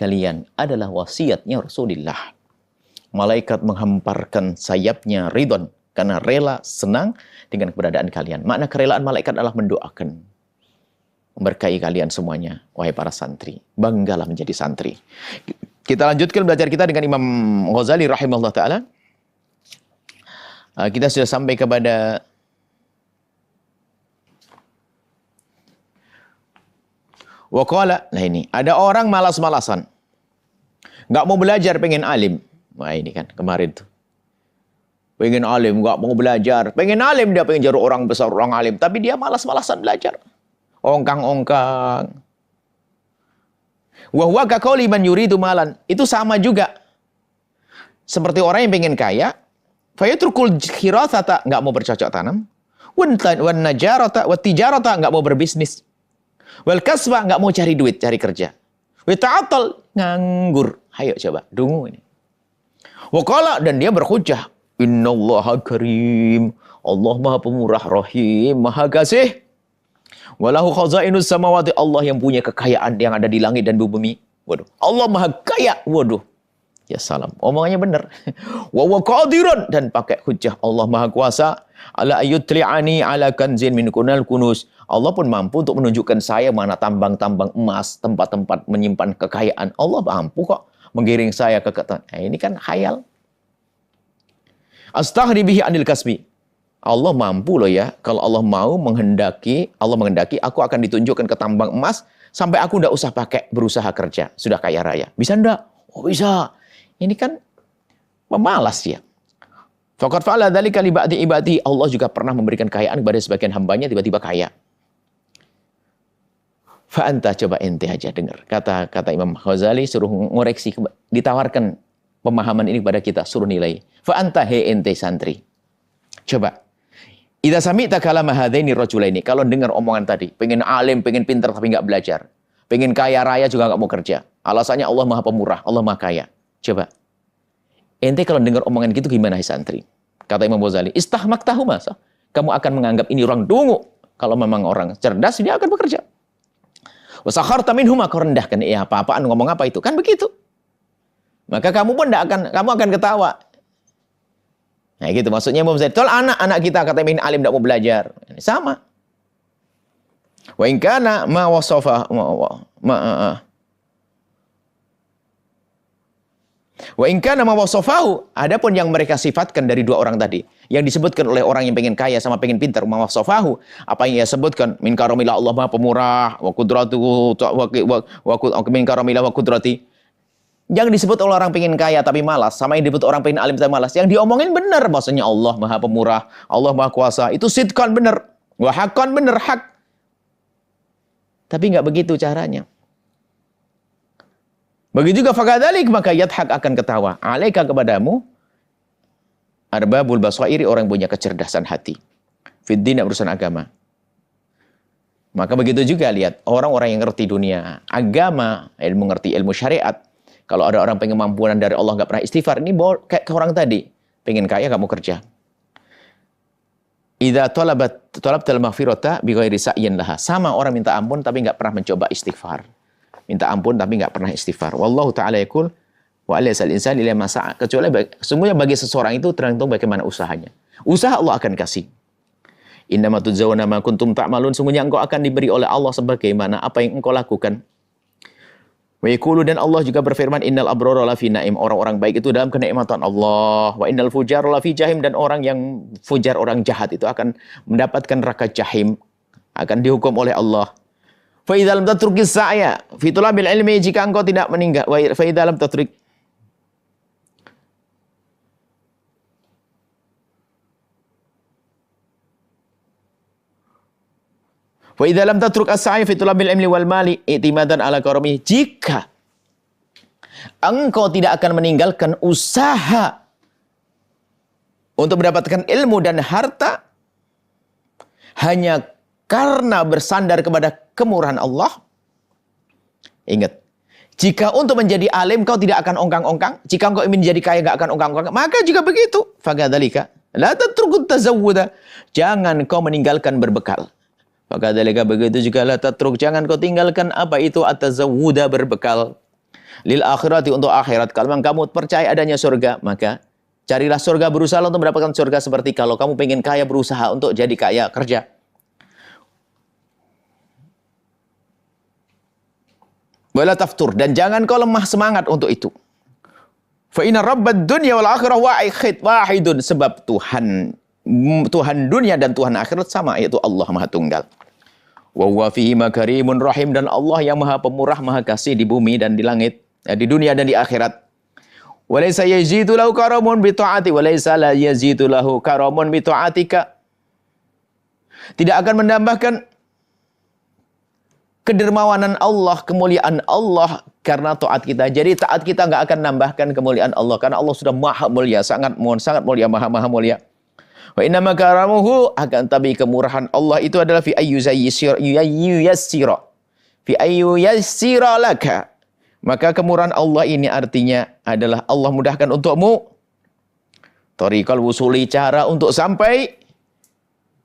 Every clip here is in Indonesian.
kalian adalah wasiatnya Rasulullah. Malaikat menghamparkan sayapnya ridon karena rela senang dengan keberadaan kalian. Makna kerelaan malaikat adalah mendoakan, memberkahi kalian semuanya, wahai para santri. Banggalah menjadi santri. Kita lanjutkan belajar kita dengan Imam Ghazali rahimahullah ta'ala. Kita sudah sampai kepada waqala. Nah ini, ada orang malas-malasan. Nggak mau belajar, pengen alim. Wah ini kan, kemarin tuh. Pengen alim, nggak mau belajar. Pengen alim, dia pengen jadi orang besar, orang alim. Tapi dia malas-malasan belajar. Ongkang-ongkang. Wa huwa kaqauli man yuridu malan. Itu sama juga. Seperti orang yang pengen kaya, fayatrukul khirathata, nggak mau bercocok tanam. Wan najarata, wat tijarata, nggak mau berbisnis. Wal kasba, nggak mau cari duit, cari kerja. Wa ta'attal, nganggur. Ayo coba, dungu ini. Waqala, dan dia berhujjah. Innallaha karim. Allah maha pemurah, rahim, maha kasih. Walahu khazainus samawati, Allah yang punya kekayaan yang ada di langit dan bumi. Waduh, Allah maha kaya. Waduh. Ya salam, omongannya benar. Wa huwa qadirun, dan pakai hujjah, Allah maha kuasa. Ala ayyutli'ani ala kanzin min kunal kunus. Allah pun mampu untuk menunjukkan saya mana tambang-tambang emas, tempat-tempat menyimpan kekayaan. Allah mampu kok menggiring saya ke ketan. Nah, ini kan khayal. Astaghni bihi anil kasbi. Allah mampu loh ya, kalau Allah mau menghendaki, Allah menghendaki aku akan ditunjukkan ke tambang emas sampai aku enggak usah pakai berusaha kerja, sudah kaya raya. Bisa enggak? Oh bisa. Ini kan pemalas ya. Faqad fa'ala dzalika li ba'di ibadi. Allah juga pernah memberikan kekayaan kepada sebagian hambanya, tiba-tiba kaya. Fa'anta, coba ente aja dengar. Kata Imam Ghazali suruh ngoreksi, ditawarkan pemahaman ini kepada kita, suruh nilai. Fa'anta he ente santri. Coba. Idza sami'ta kalama hadaini rajulaini, kalau dengar omongan tadi, pengen alim, pengen pintar tapi enggak belajar. Pengen kaya raya juga enggak mau kerja. Alasannya Allah Maha Pemurah, Allah Maha Kaya. Coba. Ente kalau dengar omongan gitu gimana hai santri? Kata Imam Ghazali, istahmaktahu masa? Kamu akan menganggap ini orang dungu. Kalau memang orang cerdas, dia akan bekerja. Wasakharta minhum, kau rendahkan. Ya apa-apaan ngomong apa itu? Kan begitu. Maka kamu pun kamu akan ketawa. Nah gitu maksudnya Imam Ghazali. Tol anak-anak kita kata ini alim tidak mau belajar. Sama. Wa in kana ma wasafa Wa in kana ma wasafahu, adapun yang mereka sifatkan dari dua orang tadi, yang disebutkan oleh orang yang pengen kaya sama pengen pintar, ma wasafahu, apa yang ia sebutkan min karamillah Allah Maha Pemurah wa qudratuhu wa min karamillah wa qudrati. Yang disebut oleh orang pengen kaya tapi malas, sama yang disebut orang pengen alim tapi malas, yang diomongin benar, maksudnya Allah Maha Pemurah, Allah Maha Kuasa, itu sidqan benar, wa haqqan benar, hak. Tapi nggak begitu caranya. Begitu juga fakadzalik, maka yadhak akan ketawa. Alaika kepadamu arbabul basairi, orang yang punya kecerdasan hati. Fiddin, urusan agama. Maka begitu juga lihat orang-orang yang ngerti dunia, agama, mengerti ilmu syariat. Kalau ada orang pengen mampuan dari Allah nggak pernah istighfar, ini kayak ke orang tadi, pengen kaya nggak mau kerja. Idza talabtal maghfirata bighairi sa'yin laha. Sama orang minta ampun tapi nggak pernah mencoba istighfar. Minta ampun tapi nggak pernah istighfar. Wallahu ta'ala yaqul wa alaysal insan illa ma sa'a. Kecuali sesungguhnya bagi seseorang itu tergantung bagaimana usahanya. Usaha Allah akan kasih. Innama tujzauna ma kuntum ta'malun. Sungguhnya engkau akan diberi oleh Allah sebagaimana apa yang engkau lakukan. Wa yaqulu, dan Allah juga berfirman, innal abrara lafi naim, orang-orang baik itu dalam kenikmatan Allah. Wa innal fujara lafi jahim, dan orang yang fujar, orang jahat itu akan mendapatkan neraka jahim, akan dihukum oleh Allah. Fa idza lam tatrukis sa'ya fi talabil ilmi, jika engkau tidak meninggal, fa idza lam tatruk wa idza lam tatruk as-sa'ya fi talabil ilmi wal mali i'timadan ala karami, jika engkau tidak akan meninggalkan usaha untuk mendapatkan ilmu dan harta hanya karena bersandar kepada kemurahan Allah. Ingat, jika untuk menjadi alim kau tidak akan ongkang-ongkang, jika engkau ingin menjadi kaya enggak akan ongkang-ongkang, maka juga begitu. Fakadzalika la tatrukut tazawwuda, jangan kau meninggalkan berbekal. Fakadzalika, begitu juga la tatruk, jangan kau tinggalkan apa itu at-tazawwuda, berbekal. Lil akhirati, untuk akhirat. Kalau memang kamu percaya adanya surga, maka carilah surga, berusaha untuk mendapatkan surga. Seperti kalau kamu pengen kaya, berusaha untuk jadi kaya, kerja. Wala taftur, dan jangan kau lemah semangat untuk itu. Fa inna rabbad dunya wal akhirah wahidun, sebab Tuhan dunia dan Tuhan akhirat sama, yaitu Allah Maha Tunggal. Wa huwa fihi makarimun rahim, dan Allah yang Maha Pemurah, Maha Kasih di bumi dan di langit, di dunia dan di akhirat. Walaysa yazidu lahu karamun bi ta'ati walaysa la yazidu lahu karamun bi ta'atika. Tidak akan menambahkan kedermawanan Allah, kemuliaan Allah karena taat kita. Jadi taat kita nggak akan nambahkan kemuliaan Allah, karena Allah sudah maha mulia, sangat mulia, maha mulia. Wa inna makaramuhu, akan tapi kemurahan Allah itu adalah fi ayyu yassira laka. Maka kemurahan Allah ini artinya adalah Allah mudahkan untukmu tariqal wusuli, cara untuk sampai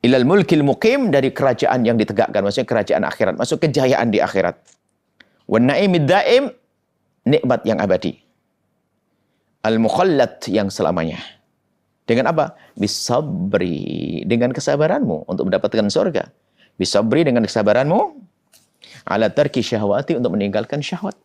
ilal mulkil muqim, dari kerajaan yang ditegakkan, maksudnya kerajaan akhirat, masuk kejayaan di akhirat. Wan na'imid daim, nikmat yang abadi. Al mukhallad, yang selamanya. Dengan apa? Bisabri, dengan kesabaranmu untuk mendapatkan surga. Bisabri, dengan kesabaranmu ala tarki syahwati, untuk meninggalkan syahwat.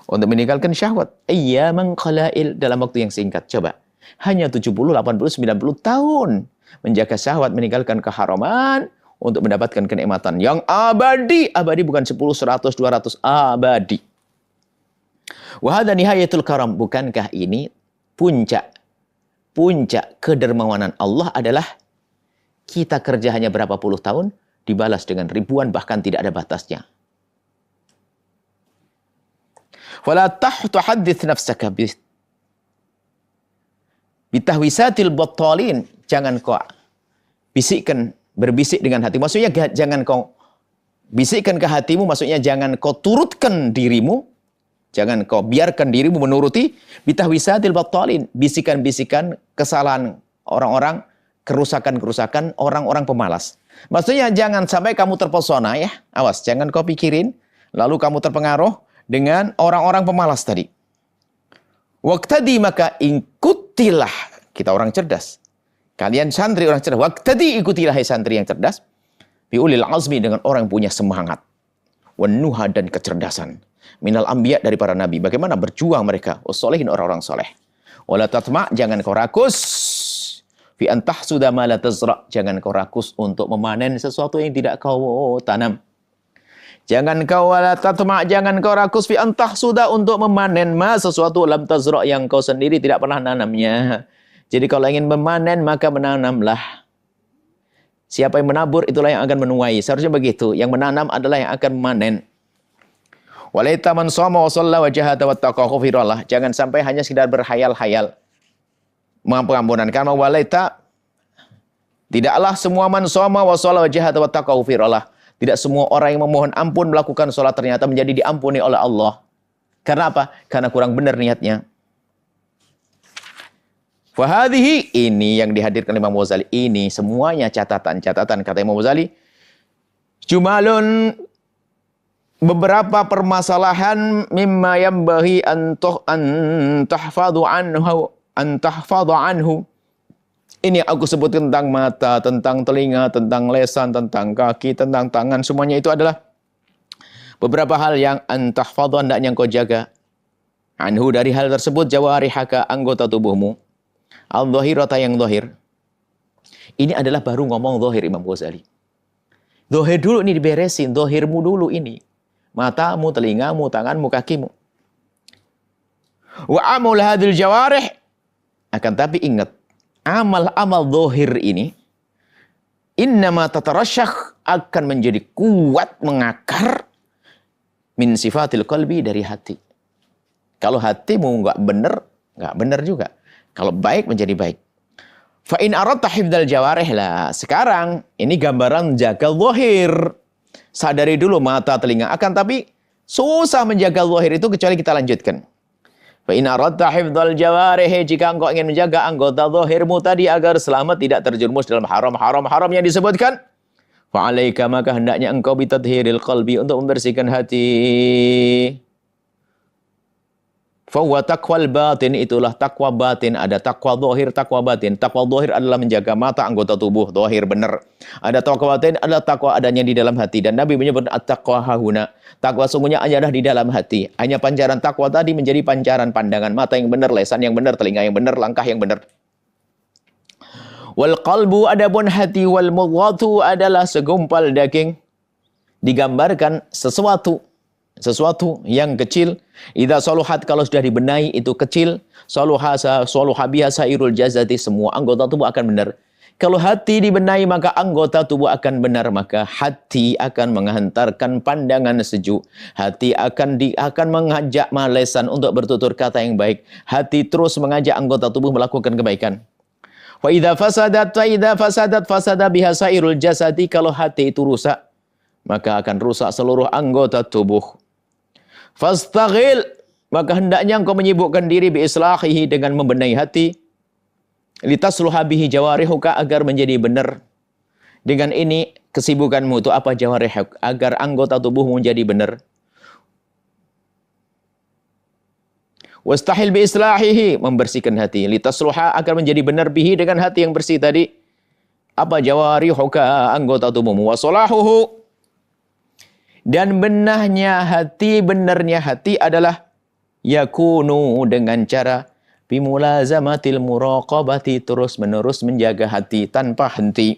Untuk meninggalkan syahwat. Ayyaman qalail, dalam waktu yang singkat. Coba, hanya 70, 80, 90 tahun menjaga syahwat, meninggalkan keharaman untuk mendapatkan kenikmatan yang abadi. Abadi bukan 10, 100, 200, abadi. Wa hadza nihayatul karam, bukankah ini puncak kedermawanan Allah adalah kita kerja hanya berapa puluh tahun dibalas dengan ribuan, bahkan tidak ada batasnya. Fala tuhaddits nafsaka bitahwisatil battalin, jangan kau berbisik dengan hati. Maksudnya jangan kau bisikkan ke hatimu, maksudnya jangan kau turutkan dirimu, jangan kau biarkan dirimu menuruti bitahwisatil battalin, bisikan-bisikan kesalahan orang-orang, kerusakan-kerusakan orang-orang pemalas. Maksudnya jangan sampai kamu terpesona, ya. Awas, jangan kau pikirin lalu kamu terpengaruh dengan orang-orang pemalas tadi. Waqtadi, maka ikutilah, kita orang cerdas. Kalian santri orang cerdas. Waqtadi, ikutilah hai santri yang cerdas. Biulil azmi, dengan orang yang punya semangat. Wanuha, dan kecerdasan. Minal anbiya, dari para nabi. Bagaimana berjuang mereka. Wassolihin, orang-orang soleh. Wala tatma', jangan kau rakus. Fi antah sudah ma la tazra', jangan kau rakus untuk memanen sesuatu yang tidak kau tanam. Jangan kau wala tatma', jangan kau rakus fi antah sudah untuk memanen sesuatu lam tazra', yang kau sendiri tidak pernah nanamnya. Jadi kalau ingin memanen, maka menanamlah. Siapa yang menabur, itulah yang akan menuai. Seharusnya begitu. Yang menanam adalah yang akan memanen. Walaita man shoma wa shalla wa jahada wattaqa ghufirallah. Jangan sampai hanya sekedar berhayal-hayal pengampunan. Karena walaita, tidaklah semua man shoma wa shalla wa jahada wattaqa ghufirallah. Tidak semua orang yang memohon ampun melakukan sholat ternyata menjadi diampuni oleh Allah. Karena apa? Karena kurang benar niatnya. Fahadhihi, ini yang dihadirkan Imam Ghazali. Ini semuanya catatan-catatan, kata Imam Ghazali. Jumalun, beberapa permasalahan mimma yambahi an tahfadhu anhu. Ini yang aku sebut tentang mata, tentang telinga, tentang lesan, tentang kaki, tentang tangan. Semuanya itu adalah beberapa hal yang antahfadhu, hendaknya kau jaga. Anhu, dari hal tersebut, jawarihaka, anggota tubuhmu. Al-dhahirata, yang dhahir. Ini adalah baru ngomong dhahir Imam Ghazali. Dhahir dulu ini diberesin, dhahirmu dulu ini. Matamu, telingamu, tanganmu, kakimu. Wa amul hadil jawarih. Akan tapi ingat, amal-amal zahir ini innama tatarasyakh, akan menjadi kuat, mengakar min sifatil qalbi, dari hati. Kalau hatimu nggak benar juga. Kalau baik menjadi baik. Fa in aradta hifdzal jawarih, lah sekarang ini gambaran jaga zahir. Sadari dulu mata, telinga, akan tapi susah menjaga zahir itu kecuali kita lanjutkan. Fa in aradta hifdzal jawarih, jika engkau ingin menjaga anggota zahirmu tadi agar selamat tidak terjerumus dalam haram yang disebutkan, fa alaika, maka hendaknya engkau bitadhhiril qalbi, untuk membersihkan hati. Fahuwa taqwal batin, itulah takwa batin. Ada takwa zahir, takwa batin. Takwa zahir adalah menjaga mata anggota tubuh, zahir benar. Ada takwa batin, adalah takwa adanya di dalam hati. Dan Nabi menyebut at-taqwa hahuna. Takwa sungguhnya adalah di dalam hati. Hanya pancaran takwa tadi menjadi pancaran pandangan mata yang benar, lisan yang benar, telinga yang benar, langkah yang benar. Wal qalbu, adapun hati, wal mudghatu adalah segumpal daging. Digambarkan sesuatu yang kecil. Idza saluhat, kalau sudah dibenahi itu kecil. Saluha biha sairul jazati, semua anggota tubuh akan benar. Kalau hati dibenahi maka anggota tubuh akan benar, maka hati akan menghantarkan pandangan sejuk. Hati akan mengajak lesan untuk bertutur kata yang baik. Hati terus mengajak anggota tubuh melakukan kebaikan. Wa idza fasadat fasada biha sairul jasadi, kalau hati itu rusak maka akan rusak seluruh anggota tubuh. Fastaghil, maka hendaknya engkau menyibukkan diri bi islahihi, dengan membenahi hati. Litasluha bihi jawarihuka, agar menjadi benar. Dengan ini kesibukanmu itu apa? Jawarihuk, agar anggota tubuhmu menjadi benar. Wastahil bi islahihi, membersihkan hati. Litasluha, agar menjadi benar, bihi, dengan hati yang bersih tadi. Apa? Jawarihuka, anggota tubuhmu. Wasolahuhu, dan benarnya hati adalah yakunu, dengan cara bimulazamatil muraqabati, terus-menerus menjaga hati tanpa henti.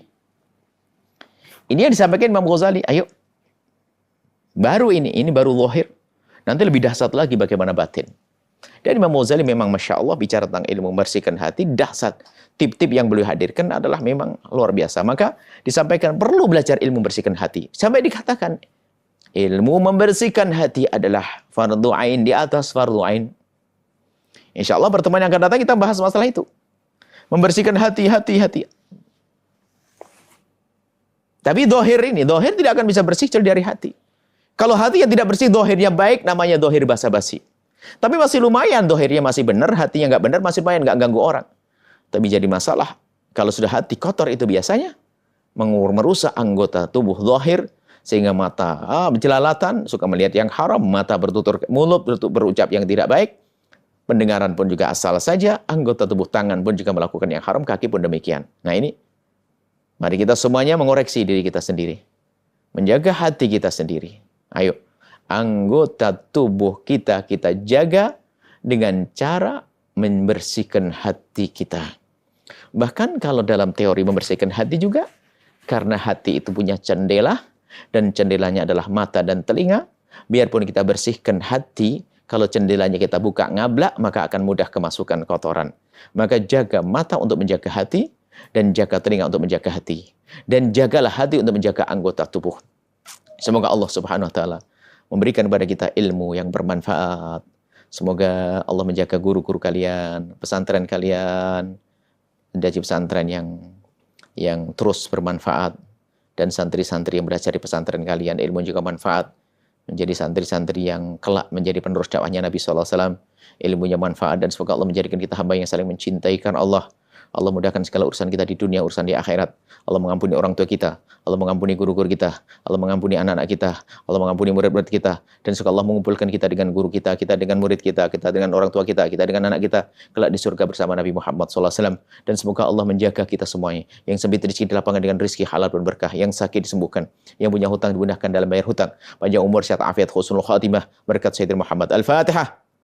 Ini yang disampaikan Imam Ghazali. Ayo. Baru ini baru zahir. Nanti lebih dahsyat lagi bagaimana batin. Dan Imam Ghazali memang Masya Allah bicara tentang ilmu membersihkan hati, dahsyat. Tip-tip yang beliau hadirkan adalah memang luar biasa. Maka disampaikan perlu belajar ilmu membersihkan hati. Sampai dikatakan ilmu membersihkan hati adalah fardu ain, di atas fardu ain. Insya Allah pertemuan yang akan datang kita bahas masalah itu. Membersihkan hati. Tapi dohir tidak akan bisa bersih kecuali dari hati. Kalau hati yang tidak bersih, dohirnya baik, namanya dohir basa-basi. Tapi masih lumayan, dohirnya masih benar, hatinya nggak benar, masih lumayan, nggak ganggu orang. Tapi jadi masalah, kalau sudah hati kotor itu biasanya merusak anggota tubuh dohir, sehingga mata jelalatan, suka melihat yang haram, mata bertutur, mulut berucap yang tidak baik, pendengaran pun juga asal saja, anggota tubuh tangan pun juga melakukan yang haram, kaki pun demikian. Nah ini, mari kita semuanya mengoreksi diri kita sendiri. Menjaga hati kita sendiri. Ayo, anggota tubuh kita jaga dengan cara membersihkan hati kita. Bahkan kalau dalam teori membersihkan hati juga, karena hati itu punya jendela, dan jendelanya adalah mata dan telinga. Biarpun kita bersihkan hati, kalau jendelanya kita buka ngablak, maka akan mudah kemasukan kotoran. Maka jaga mata untuk menjaga hati, dan jaga telinga untuk menjaga hati. Dan jagalah hati untuk menjaga anggota tubuh. Semoga Allah Subhanahu wa Ta'ala memberikan kepada kita ilmu yang bermanfaat. Semoga Allah menjaga guru-guru kalian, pesantren kalian, menjadi pesantren yang terus bermanfaat. Dan santri-santri yang belajar di pesantren kalian, ilmu juga manfaat. Menjadi santri-santri yang kelak menjadi penerus dakwahnya Nabi SAW. Ilmunya manfaat, dan semoga Allah menjadikan kita hamba yang saling mencintai karena Allah. Allah mudahkan segala urusan kita di dunia, urusan di akhirat. Allah mengampuni orang tua kita. Allah mengampuni guru-guru kita. Allah mengampuni anak-anak kita. Allah mengampuni murid-murid kita. Dan semoga Allah mengumpulkan kita dengan guru kita dengan murid kita dengan orang tua kita dengan anak kita, kelak di surga bersama Nabi Muhammad SAW. Dan semoga Allah menjaga kita semuanya. Yang sempit rezeki dilapangkan dengan rezeki halal dan berkah. Yang sakit disembuhkan. Yang punya hutang dimudahkan dalam bayar hutang. Panjang umur, sehat, afiat, husnul khatimah. Berkat Sayyidina Muhammad. Al-Fatihah.